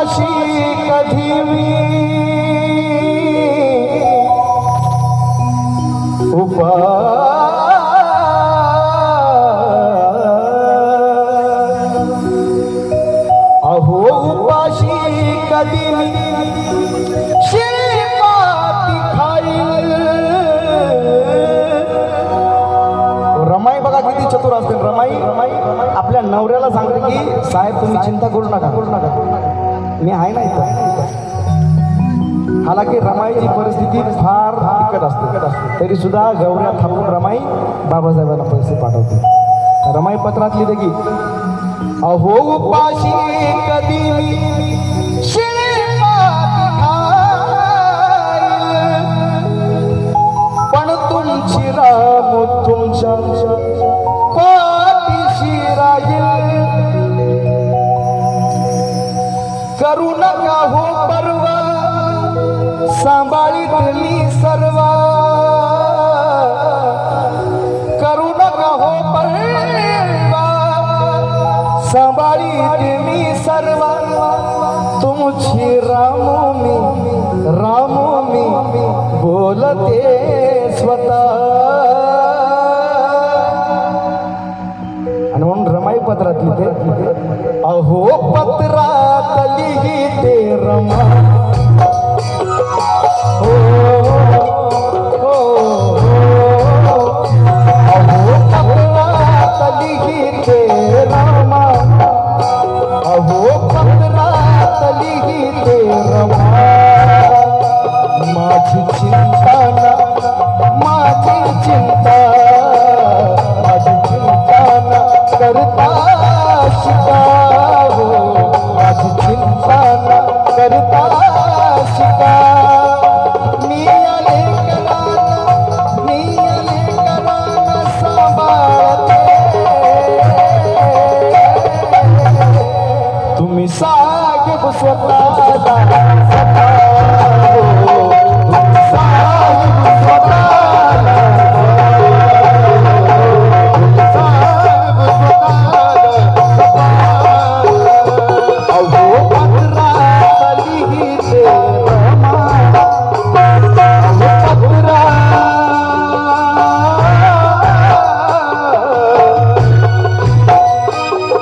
उपाशी कधी मी अहो उपाशी कधी मी शेपाती खाईल. रमाई बघा किती चतुर असते. रमाई आपल्या नवऱ्याला सांगते की साहेब तुम्ही चिंता करू नका मी आहे ना इथं. हालाकी रमाईची परिस्थिती फार बिकट असते तरी सुद्धा गौऱ्या थांबून रमाई बाबासाहेबांना पैसे पाठवते. रमाई पत्रात लिहिते की अहो उपाशी कधी मी शेपाती खाईल पण तुमची राम तुमच्या पाठीशी राहील. करू नका हो परवा सांभाळीत मी सर्वा. करू नका हो परवा सांभाळीत मी सर्वा. तुमची रामो मी बोलते स्वतः. आणि म्हणून रमाई पत्रात लिहिते अहो पत्रात लिहिते रमा. हो हो अहो पत्रात लिहिते रमा. अहो पत्रात लिहिते रमा. माझी चिंता ना माझी चिंता ना करता शिका हो. माझी चिंता ना करता शिका. मी आले कराना सांभाळते. तुम्ही साग स्वतःला